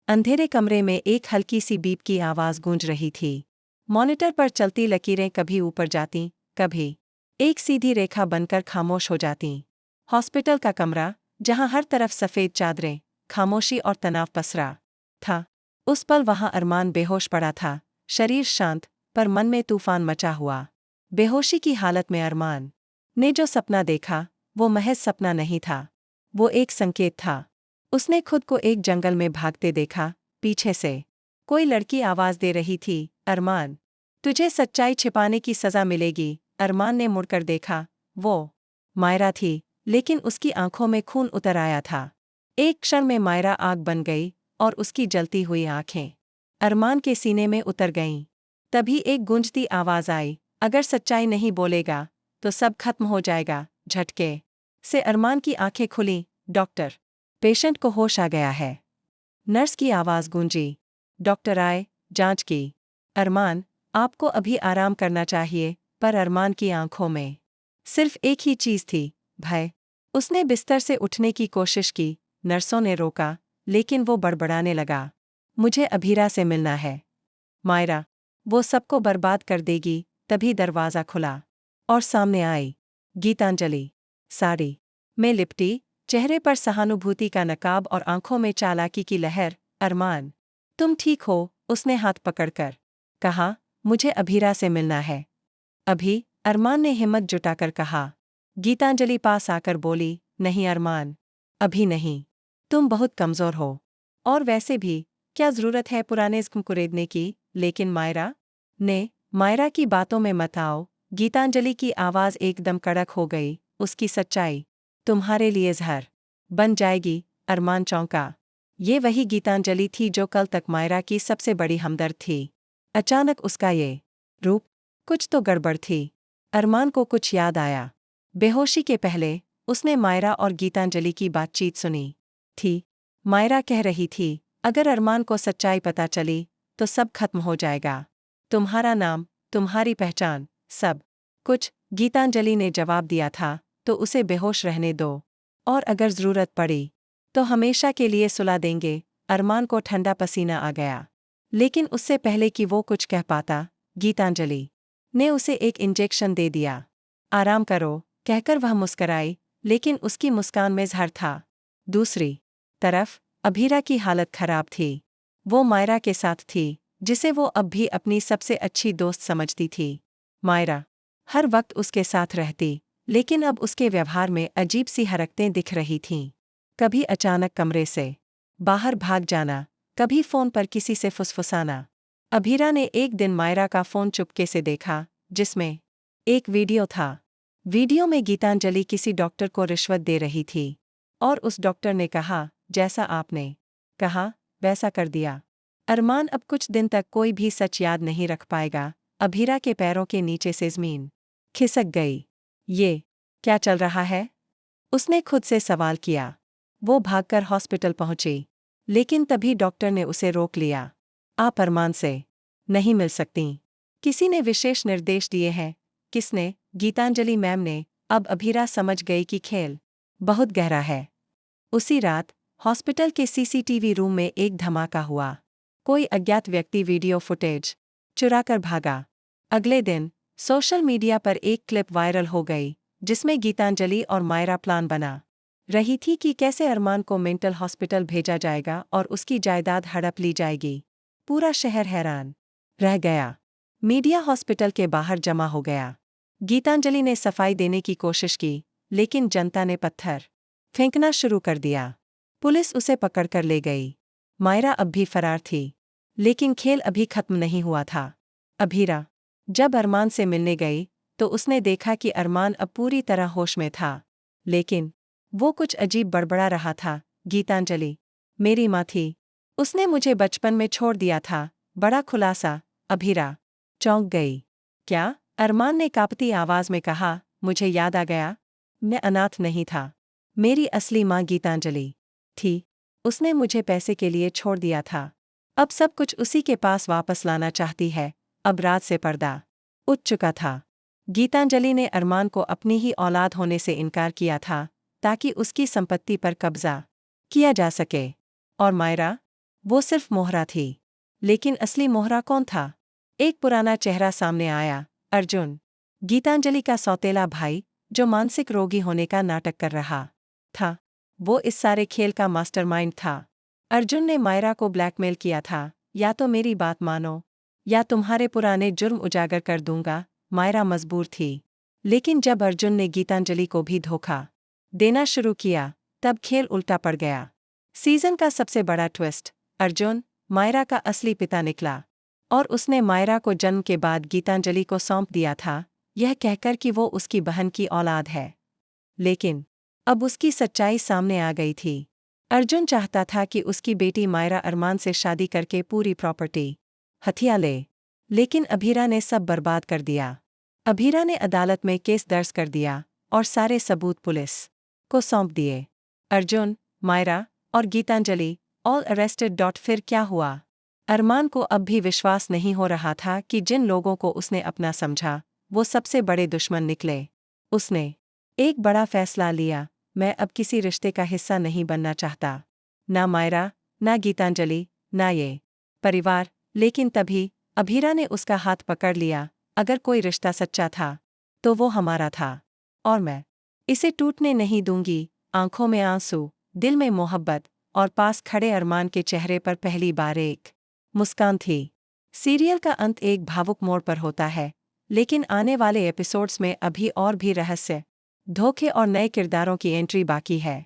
अंधेरे कमरे में एक हल्की सी बीप की आवाज़ गूंज रही थी। मॉनिटर पर चलती लकीरें कभी ऊपर जातीं, कभी एक सीधी रेखा बनकर खामोश हो जातीं। हॉस्पिटल का कमरा, जहां हर तरफ सफ़ेद चादरें, खामोशी और तनाव पसरा था, उस पल वहां अरमान बेहोश पड़ा था, शरीर शांत पर मन में तूफान मचा हुआ। बेहोशी की हालत में अरमान ने जो सपना देखा, वो महज सपना नहीं था, वो एक संकेत था। उसने खुद को एक जंगल में भागते देखा। पीछे से कोई लड़की आवाज़ दे रही थी, अरमान, तुझे सच्चाई छिपाने की सज़ा मिलेगी। अरमान ने मुड़कर देखा। वो मायरा थी, लेकिन उसकी आंखों में खून उतर आया था। एक क्षण में मायरा आग बन गई और उसकी जलती हुई आंखें अरमान के सीने में उतर गईं। तभी एक गूंजती आवाज़ आई, अगर सच्चाई नहीं बोलेगा तो सब खत्म हो जाएगा। झटके से अरमान की आंखें खुलीं। डॉक्टर, पेशेंट को होश आ गया है। नर्स की आवाज़ गूंजी। डॉक्टर आए, जांच की। अरमान, आपको अभी आराम करना चाहिए। पर अरमान की आंखों में सिर्फ एक ही चीज़ थी, भय। उसने बिस्तर से उठने की कोशिश की। नर्सों ने रोका, लेकिन वो बड़बड़ाने लगा, मुझे अभीरा से मिलना है। मायरा, वो सबको बर्बाद कर देगी। तभी दरवाज़ा खुला और सामने आई गीतांजलि, साड़ी में लिपटी, चेहरे पर सहानुभूति का नकाब और आंखों में चालाकी की लहर। अरमान, तुम ठीक हो? उसने हाथ पकड़कर कहा, मुझे अभीरा से मिलना है। अभी? अरमान ने हिम्मत जुटाकर कहा। गीतांजलि पास आकर बोली, नहीं अरमान, अभी नहीं। तुम बहुत कमज़ोर हो। और वैसे भी, क्या ज़रूरत है पुराने ज़ख्म कुरेदने की? लेकिन मायरा की बातों में मत आओ। गीतांजलि की आवाज़ एकदम कड़क हो गई। उसकी सच्चाई तुम्हारे लिए ज़हर बन जाएगी। अरमान चौंका। ये वही गीतांजलि थी जो कल तक मायरा की सबसे बड़ी हमदर्द थी। अचानक उसका ये रूप, कुछ तो गड़बड़ थी। अरमान को कुछ याद आया। बेहोशी के पहले उसने मायरा और गीतांजलि की बातचीत सुनी थी। मायरा कह रही थी, अगर अरमान को सच्चाई पता चली तो सब खत्म हो जाएगा। तुम्हारा नाम, तुम्हारी पहचान, सब कुछ। गीतांजलि ने जवाब दिया था, तो उसे बेहोश रहने दो, और अगर ज़रूरत पड़ी तो हमेशा के लिए सुला देंगे। अरमान को ठंडा पसीना आ गया। लेकिन उससे पहले कि वो कुछ कह पाता, गीतांजलि ने उसे एक इंजेक्शन दे दिया। आराम करो, कहकर वह मुस्कराई, लेकिन उसकी मुस्कान में ज़हर था। दूसरी तरफ अभीरा की हालत खराब थी। वो मायरा के साथ थी, जिसे वो अब भी अपनी सबसे अच्छी दोस्त समझती थी। मायरा हर वक्त उसके साथ रहती, लेकिन अब उसके व्यवहार में अजीब सी हरकतें दिख रही थीं। कभी अचानक कमरे से बाहर भाग जाना, कभी फ़ोन पर किसी से फुसफुसाना। अभीरा ने एक दिन मायरा का फ़ोन चुपके से देखा, जिसमें एक वीडियो था। वीडियो में गीतांजलि किसी डॉक्टर को रिश्वत दे रही थी, और उस डॉक्टर ने कहा, जैसा आपने कहा वैसा कर दिया। अरमान अब कुछ दिन तक कोई भी सच याद नहीं रख पाएगा। अभीरा के पैरों के नीचे से ज़मीन खिसक गई। ये क्या चल रहा है? उसने खुद से सवाल किया। वो भागकर हॉस्पिटल पहुंची, लेकिन तभी डॉक्टर ने उसे रोक लिया। आप अरमान से नहीं मिल सकती। किसी ने विशेष निर्देश दिए हैं। किसने? गीतांजलि मैम ने। अब अभीरा समझ गई कि खेल बहुत गहरा है। उसी रात हॉस्पिटल के सीसीटीवी रूम में एक धमाका हुआ। कोई अज्ञात व्यक्ति वीडियो फुटेज चुराकर भागा। अगले दिन सोशल मीडिया पर एक क्लिप वायरल हो गई, जिसमें गीतांजलि और मायरा प्लान बना रही थी कि कैसे अरमान को मेंटल हॉस्पिटल भेजा जाएगा और उसकी जायदाद हड़प ली जाएगी। पूरा शहर हैरान रह गया। मीडिया हॉस्पिटल के बाहर जमा हो गया। गीतांजलि ने सफाई देने की कोशिश की, लेकिन जनता ने पत्थर फेंकना शुरू कर दिया। पुलिस उसे पकड़कर ले गई। मायरा अब भी फरार थी, लेकिन खेल अभी खत्म नहीं हुआ था। अभीरा जब अरमान से मिलने गई, तो उसने देखा कि अरमान अब पूरी तरह होश में था, लेकिन वो कुछ अजीब बड़बड़ा रहा था। गीतांजलि मेरी माँ थी। उसने मुझे बचपन में छोड़ दिया था। बड़ा खुलासा। अभीरा चौंक गई। क्या? अरमान ने कांपती आवाज़ में कहा, मुझे याद आ गया। मैं अनाथ नहीं था। मेरी असली माँ गीतांजलि थी। उसने मुझे पैसे के लिए छोड़ दिया था। अब सब कुछ उसी के पास वापस लाना चाहती है। अब रात से पर्दा उठ चुका था। गीतांजलि ने अरमान को अपनी ही औलाद होने से इनकार किया था, ताकि उसकी संपत्ति पर कब्जा किया जा सके। और मायरा वो सिर्फ मोहरा थी। लेकिन असली मोहरा कौन था? एक पुराना चेहरा सामने आया, अर्जुन। गीतांजलि का सौतेला भाई, जो मानसिक रोगी होने का नाटक कर रहा था। वो इस सारे खेल का मास्टरमाइंड था। अर्जुन ने मायरा को ब्लैकमेल किया था, या तो मेरी बात मानो या तुम्हारे पुराने जुर्म उजागर कर दूंगा। मायरा मजबूर थी। लेकिन जब अर्जुन ने गीतांजलि को भी धोखा देना शुरू किया, तब खेल उल्टा पड़ गया। सीजन का सबसे बड़ा ट्विस्ट, अर्जुन मायरा का असली पिता निकला। और उसने मायरा को जन्म के बाद गीतांजलि को सौंप दिया था, यह कहकर कि वो उसकी बहन की औलाद है। लेकिन अब उसकी सच्चाई सामने आ गई थी। अर्जुन चाहता था कि उसकी बेटी मायरा अरमान से शादी करके पूरी प्रॉपर्टी हथिया ले। लेकिन अभीरा ने सब बर्बाद कर दिया। अभीरा ने अदालत में केस दर्ज कर दिया और सारे सबूत पुलिस को सौंप दिए। अर्जुन, मायरा और गीतांजलि ऑल अरेस्टेड। फिर क्या हुआ? अरमान को अब भी विश्वास नहीं हो रहा था कि जिन लोगों को उसने अपना समझा, वो सबसे बड़े दुश्मन निकले। उसने एक बड़ा फैसला लिया, मैं अब किसी रिश्ते का हिस्सा नहीं बनना चाहता। ना मायरा, ना गीतांजलि, ना ये परिवार। लेकिन तभी अभीरा ने उसका हाथ पकड़ लिया। अगर कोई रिश्ता सच्चा था, तो वो हमारा था। और मैं इसे टूटने नहीं दूंगी। आंखों में आंसू, दिल में मोहब्बत, और पास खड़े अरमान के चेहरे पर पहली बार एक मुस्कान थी। सीरियल का अंत एक भावुक मोड़ पर होता है, लेकिन आने वाले एपिसोड्स में अभी और भी रहस्य, धोखे और नए किरदारों की एंट्री बाकी है।